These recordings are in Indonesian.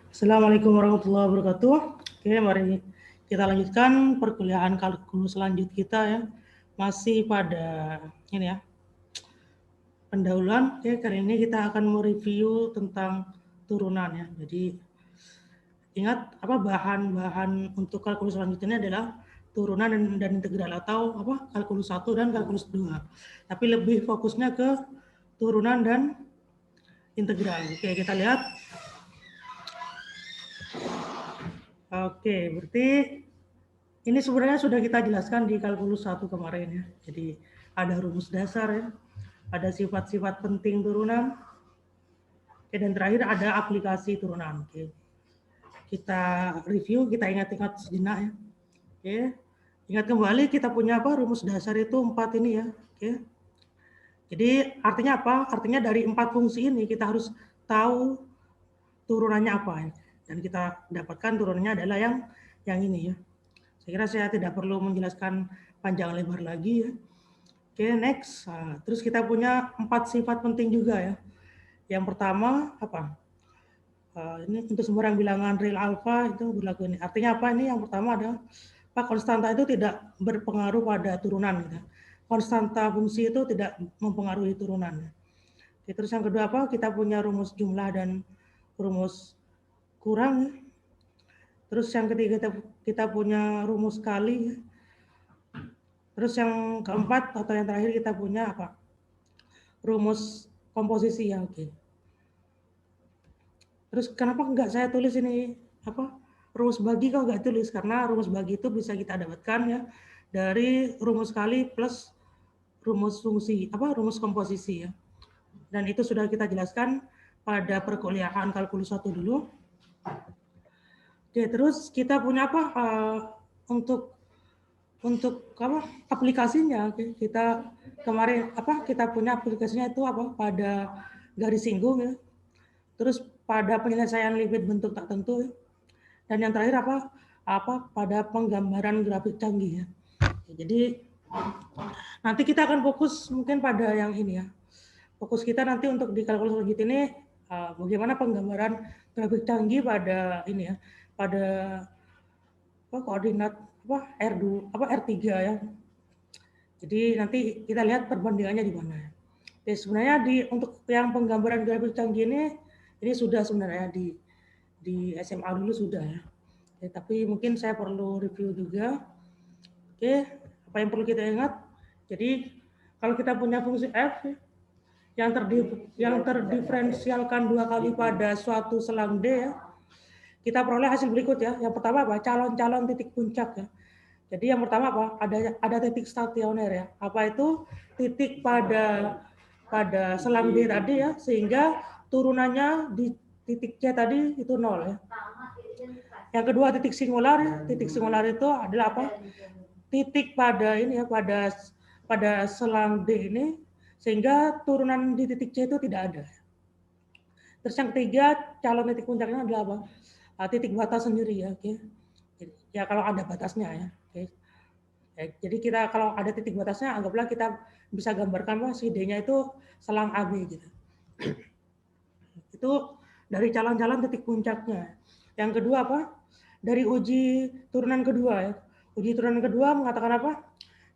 Assalamualaikum warahmatullahi wabarakatuh. Oke, mari kita lanjutkan perkuliahan kalkulus selanjut kita ya. Masih pada ini ya, pendahuluan. Oke, kali ini kita akan mereview tentang turunan ya. Jadi ingat apa bahan-bahan untuk kalkulus selanjutnya adalah turunan dan integral atau apa kalkulus 1 dan kalkulus 2. Tapi lebih fokusnya ke turunan dan integral. Oke, kita lihat. Oke, berarti ini sebenarnya sudah kita jelaskan di kalkulus 1 kemarin ya. Jadi ada rumus dasar ya, ada sifat-sifat penting turunan, dan terakhir ada aplikasi turunan. Oke. Kita review, kita ingat-ingat sejenak ya. Oke. Ingat kembali kita punya apa? Rumus dasar itu 4 ini ya. Oke. Jadi artinya apa? Artinya dari 4 fungsi ini kita harus tahu turunannya apa ya. Dan kita dapatkan turunannya adalah yang ini ya. Saya kira saya tidak perlu menjelaskan panjang lebar lagi ya. Oke, next. Nah, terus kita punya 4 sifat penting juga ya. Yang pertama apa? Ini untuk sembarang bilangan real alfa itu berlaku ini. Artinya apa ini? Yang pertama adalah konstanta itu tidak berpengaruh pada turunan. Gitu. Konstanta fungsi itu tidak mempengaruhi turunan. Oke, terus yang kedua apa? Kita punya rumus jumlah dan rumus kurang. Terus yang ketiga kita punya rumus kali. Terus yang keempat atau yang terakhir kita punya apa? Rumus komposisi ya, oke. Terus kenapa enggak saya tulis ini apa? Rumus bagi kok enggak tulis? Karena rumus bagi itu bisa kita dapatkan ya dari rumus kali plus rumus fungsi apa? Rumus komposisi ya. Dan itu sudah kita jelaskan pada perkuliahan kalkulus 1 dulu. Oke, terus kita punya apa? Untuk apa aplikasinya, oke. Kita kemarin apa kita punya aplikasinya itu apa pada garis singgung ya, terus pada penyelesaian limit bentuk tak tentu ya. Dan yang terakhir apa pada penggambaran grafik canggih ya. Jadi nanti kita akan fokus mungkin pada yang ini ya, fokus kita nanti untuk di kalkulus selanjutnya ini bagaimana penggambaran grafik canggih pada ini ya, pada koordinat R2 R3 ya. Jadi nanti kita lihat perbandingannya di mana. Jadi sebenarnya untuk yang penggambaran grafik canggih ini sudah sebenarnya di SMA dulu sudah ya. Tapi mungkin saya perlu review juga. Oke, apa yang perlu kita ingat? Jadi kalau kita punya fungsi f yang terdiferensialkan 2 kali pada suatu selang D ya, kita peroleh hasil berikut ya. Yang pertama apa? Calon-calon titik puncak ya. Jadi yang pertama apa? Ada titik stasioner ya. Apa itu? Titik pada selang D tadi ya, sehingga turunannya di titik C tadi itu 0 ya. Yang kedua titik singular ya. Titik singular itu adalah apa? Titik pada ini ya, pada selang D ini, sehingga turunan di titik C itu tidak ada. Terus yang ketiga, calon titik puncaknya adalah apa? Titik batas sendiri ya, oke. Ya kalau ada batasnya ya, oke. Ya, jadi kita kalau ada titik batasnya, anggaplah kita bisa gambarkan si D-nya itu selang AB gitu. Itu dari calon-calon titik puncaknya. Yang kedua apa? Dari uji turunan kedua ya. Uji turunan kedua mengatakan apa?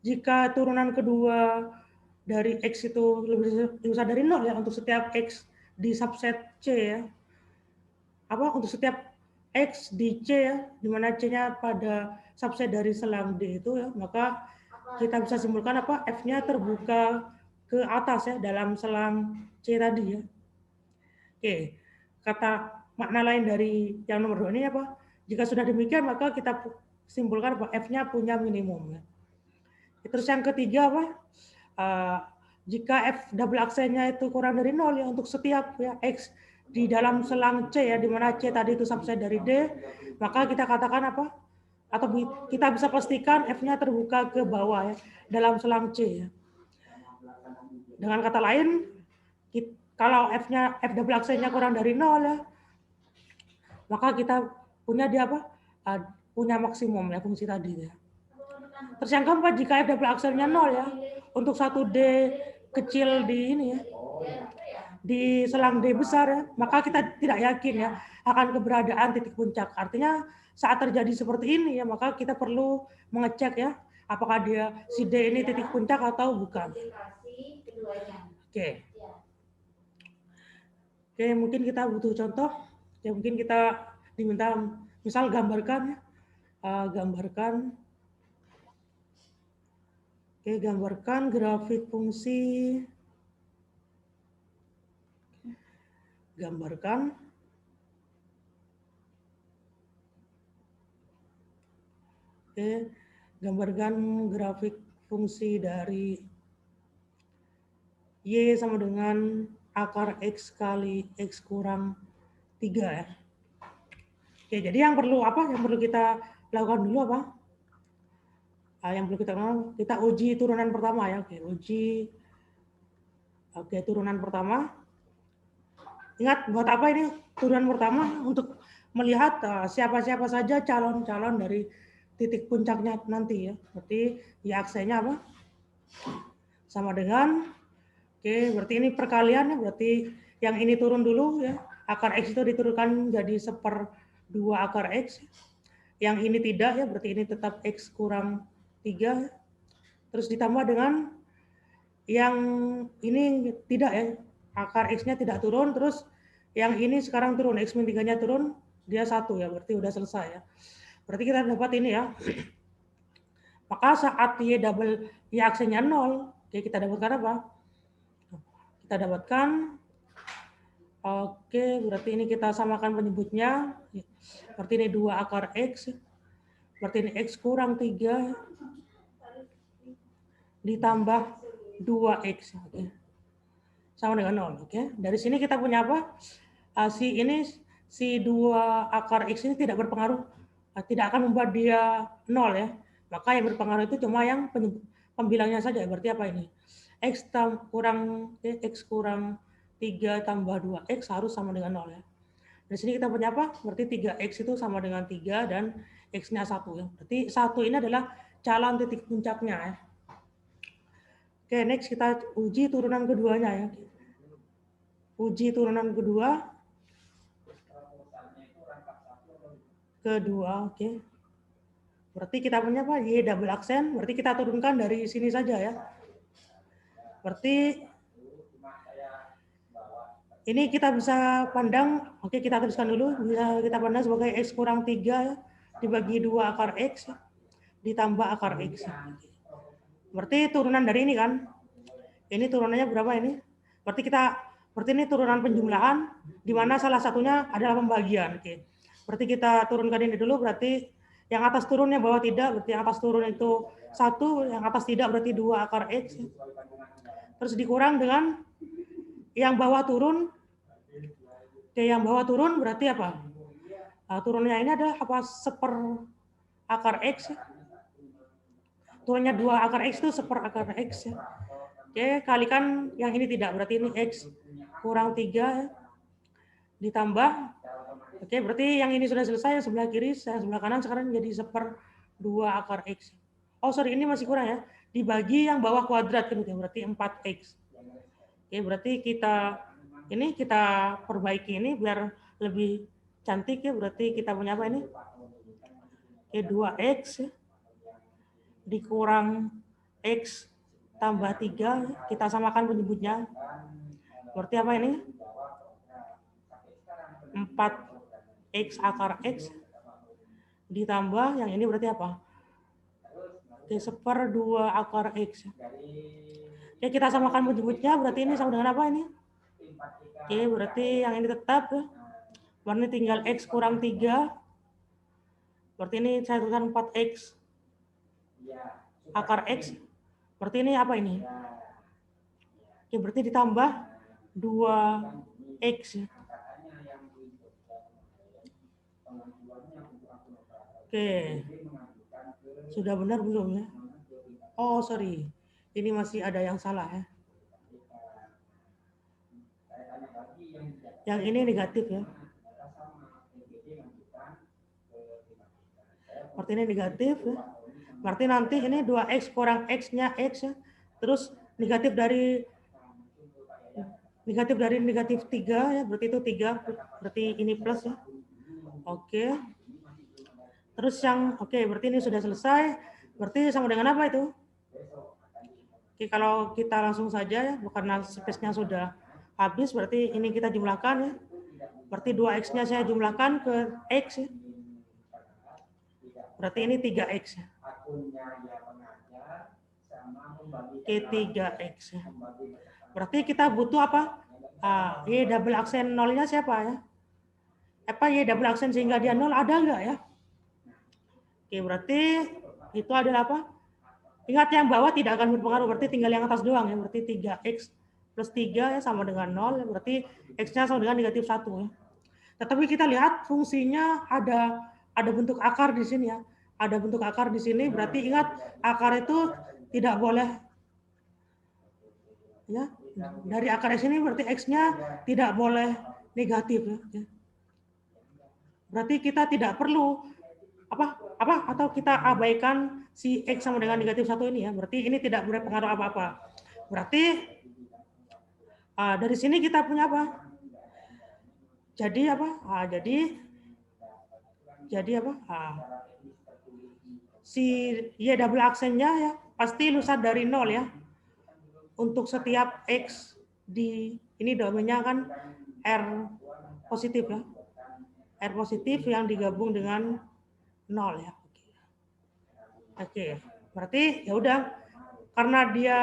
Jika turunan kedua dari X itu lebih besar dari 0 ya, untuk setiap X di subset C ya. Apa untuk setiap X di C ya, di mana C-nya pada subset dari selang D itu ya, maka kita bisa simpulkan apa? F-nya terbuka ke atas ya dalam selang C tadi ya. Oke, kata makna lain dari yang nomor 2 ini apa? Jika sudah demikian maka kita simpulkan bahwa F-nya punya minimum ya. Terus yang ketiga apa? Jika F double aksennya itu kurang dari 0 ya untuk setiap ya X di dalam selang C ya, di mana C tadi itu subset dari D, maka kita katakan apa? Atau kita bisa pastikan F-nya terbuka ke bawah ya dalam selang C ya. Dengan kata lain, kalau F double aksennya kurang dari 0 ya, maka kita punya dia apa? Punya maksimum ya fungsi tadi ya. Terus yang keempat, jika F double aksennya 0 ya, untuk 1D kecil di ini ya, di selang D besar ya, maka kita tidak yakin ya akan keberadaan titik puncak. Artinya saat terjadi seperti ini ya, maka kita perlu mengecek ya apakah dia si D ini titik puncak atau bukan. Oke. Oke, mungkin kita butuh contoh. Ya mungkin kita diminta misal gambarkan gambarkan grafik fungsi gambarkan grafik fungsi dari Y sama dengan akar X kali X kurang 3 ya. Oke, jadi yang perlu kita lakukan dulu apa? Yang perlu kita uji turunan pertama ya. Oke, turunan pertama. Ingat buat apa ini turunan pertama? Untuk melihat siapa-siapa saja calon-calon dari titik puncaknya nanti ya. Berarti Y aksenya apa? Sama dengan, berarti ini perkalian ya. Berarti yang ini turun dulu ya. Akar X itu diturunkan jadi 1/2 akar X. Yang ini tidak ya, berarti ini tetap X kurang 3. Terus ditambah dengan yang ini tidak ya, akar X-nya tidak turun, terus yang ini sekarang turun, X-3-nya turun, dia 1 ya, berarti udah selesai ya. Berarti kita dapat ini ya. Maka saat Y aksenya 0, kita dapatkan apa? Kita dapatkan, berarti ini kita samakan penyebutnya, berarti ini 2 akar X, berarti ini X kurang 3, ditambah 2X. Sama dengan 0. Dari sini kita punya apa? Si 2 akar X ini tidak berpengaruh, tidak akan membuat dia 0 ya. Maka yang berpengaruh itu cuma yang pembilangnya saja. Berarti apa ini? X kurang 3 tambah 2X harus sama dengan 0 ya. Dari sini kita punya apa? Berarti 3X itu sama dengan 3 dan X-nya 1 ya. Berarti 1 ini adalah calon titik puncaknya ya. Oke, next kita uji turunan keduanya ya. Uji turunan kedua, oke. Berarti kita punya apa? Y double aksen, berarti kita turunkan dari sini saja ya. Berarti ini kita bisa pandang, kita tuliskan dulu, bisa kita pandang sebagai X kurang 3 ya, dibagi 2 akar X, ditambah akar X. Berarti turunan dari ini kan, ini turunannya berapa ini? Berarti ini turunan penjumlahan, di mana salah satunya adalah pembagian. Berarti kita turunkan ini dulu, berarti yang atas turun, yang bawah tidak, berarti yang atas turun itu 1, yang atas tidak berarti 2 akar X. Terus dikurang dengan yang bawah turun. Yang bawah turun berarti apa? Turunnya ini adalah apa? 1/4 akar X. Turunnya 2 akar X itu 1/4 akar X ya. Kalikan yang ini tidak, berarti ini X kurang 3 ditambah, berarti yang ini sudah selesai, sebelah kiri, sebelah kanan sekarang jadi 1/2 akar X. Oh sorry, ini masih kurang ya, dibagi yang bawah kuadrat kan, berarti 4X. Berarti kita perbaiki ini biar lebih cantik ya, berarti kita punya apa ini? 2X dikurang X tambah 3, kita samakan penyebutnya. Berarti apa ini? 4X akar X ditambah yang ini berarti apa? 1/2 akar X. Kita samakan penyebutnya, berarti ini sama dengan apa ini? Berarti yang ini tetap ya. Berarti tinggal X kurang 3. Berarti ini saya tuliskan 4X akar X. Berarti ini apa ini? Berarti ditambah 2X. Sudah benar belum ya? Oh sorry, ini masih ada yang salah ya. Yang ini negatif ya. Berarti ini negatif ya. Berarti nanti ini 2X kurang X-nya X ya. Terus negatif dari Negatif dari negatif 3 ya, berarti itu 3, berarti ini plus ya. Oke. Terus yang, oke, berarti ini sudah selesai. Berarti sama dengan apa itu? Oke, kalau kita langsung saja ya, karena space-nya sudah habis, berarti ini kita jumlahkan ya. Berarti 2x-nya saya jumlahkan ke x ya. Berarti ini 3x ya. Oke, 3x ya. Berarti kita butuh apa? Y double aksen nolnya siapa ya? Apa Y double aksen sehingga dia nol ada nggak ya? Oke, berarti itu adalah apa? Ingat yang bawah tidak akan berpengaruh, berarti tinggal yang atas doang ya. Berarti 3x plus 3 ya sama dengan 0, berarti x-nya sama dengan negatif 1 ya. Tetapi kita lihat fungsinya ada bentuk akar di sini ya. Ada bentuk akar di sini, berarti ingat akar itu tidak boleh ya. Dari akar x ini berarti x-nya tidak boleh negatif ya. Berarti kita tidak perlu apa atau kita abaikan si x sama dengan negatif 1 ini ya. Berarti ini tidak berpengaruh apa-apa. Berarti dari sini kita punya apa? Jadi apa? Jadi apa? Si Y double aksennya ya pasti lusat dari 0 ya. Untuk setiap x di ini domainnya kan R positif ya. R positif yang digabung dengan 0 ya. Oke. Berarti ya udah karena dia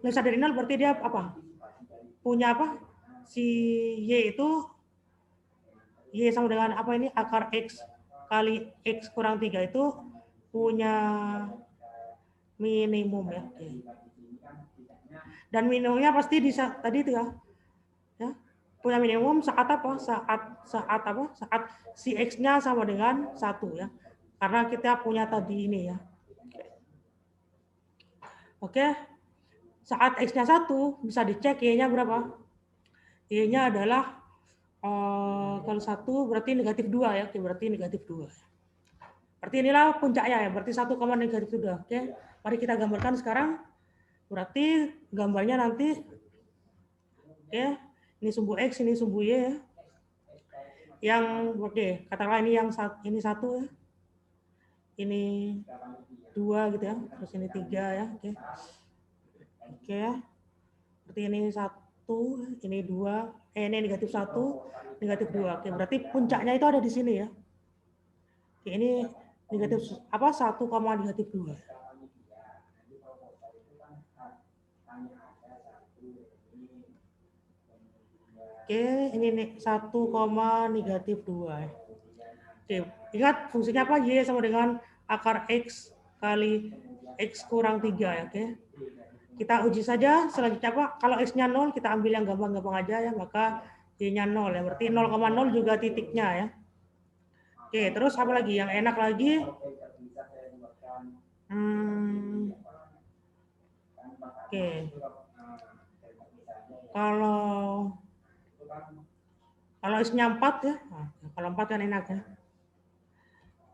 lusat dari 0 berarti dia apa? Punya apa? Si Y itu Y sama dengan apa ini? Akar X kali X kurang 3 itu punya minimum ya. Dan minimumnya pasti di tadi itu ya. Punya minimum saat apa? Saat si X-nya sama dengan 1 ya. Karena kita punya tadi ini ya. Oke. Saat X-nya 1 bisa dicek Y-nya berapa? Y-nya adalah kalau 1 berarti negatif 2 ya. Oke, berarti negatif 2. Berarti inilah puncaknya ya. Berarti 1, negatif 2. Oke. Mari kita gambarkan sekarang. Berarti gambarnya nanti oke, ini sumbu X, ini sumbu Y ya. Yang oke, katakanlah ini yang ini 1 ya. Ini 2 gitu ya. Terus ini 3 ya. Oke. Oke ya. Berarti ini 1, ini 2, ini negatif 1, negatif 2. Oke, berarti puncaknya itu ada di sini ya. Oke, ini negatif apa? 1, negatif 2. Oke, ini 1, negatif 2. Oke, ingat fungsinya apa? Y sama dengan akar X kali X kurang 3 ya. Oke. Kita uji saja selanjutnya apa? Kalau X-nya 0, kita ambil yang gampang-gampang aja ya, maka Y-nya 0 ya. Berarti 0,0 juga titiknya ya. Oke, terus apa lagi? Yang enak lagi? Oke. Kalau X-nya 4 ya. Nah, kalau 4 kan enak ya.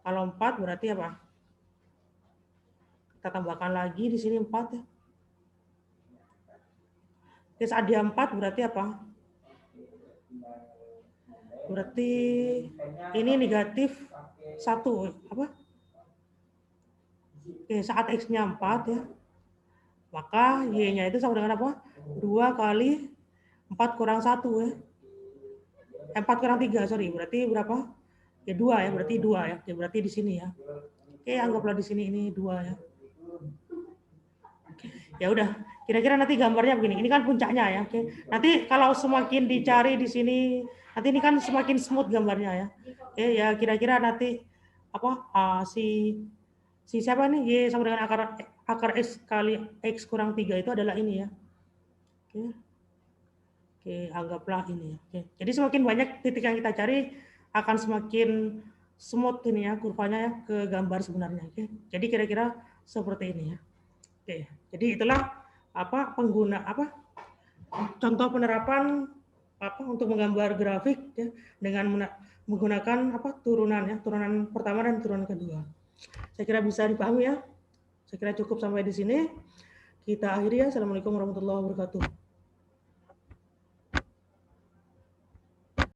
Kalau 4 berarti apa? Kita tambahkan lagi di sini 4 ya. Oke, saat dia 4 berarti apa? Berarti ini negatif 1 apa? Oke, saat X-nya 4 ya. Maka Y-nya itu sama dengan apa? 2 kali 4 kurang 1 ya. 4 kurang 3, sorry. Berarti berapa? Ya 2 ya, berarti 2 ya. Oke, berarti di sini ya. Oke, anggaplah di sini ini 2 ya. Ya udah, kira-kira nanti gambarnya begini. Ini kan puncaknya ya. Oke. Nanti kalau semakin dicari di sini, nanti ini kan semakin smooth gambarnya ya. Oke, ya kira-kira nanti apa? Si siapa nih? Y sama dengan akar X kali X kurang 3 itu adalah ini ya. Oke. Oke, anggaplah ini ya. Oke. Jadi semakin banyak titik yang kita cari akan semakin smooth ini ya kurvanya ya ke gambar sebenarnya. Oke. Jadi kira-kira seperti ini ya. Oke. Jadi itulah apa contoh penerapan untuk menggambar grafik ya dengan menggunakan turunan pertama dan turunan kedua. Saya kira bisa dipahami ya. Saya kira cukup sampai di sini. Kita akhiri ya. Assalamualaikum warahmatullahi wabarakatuh.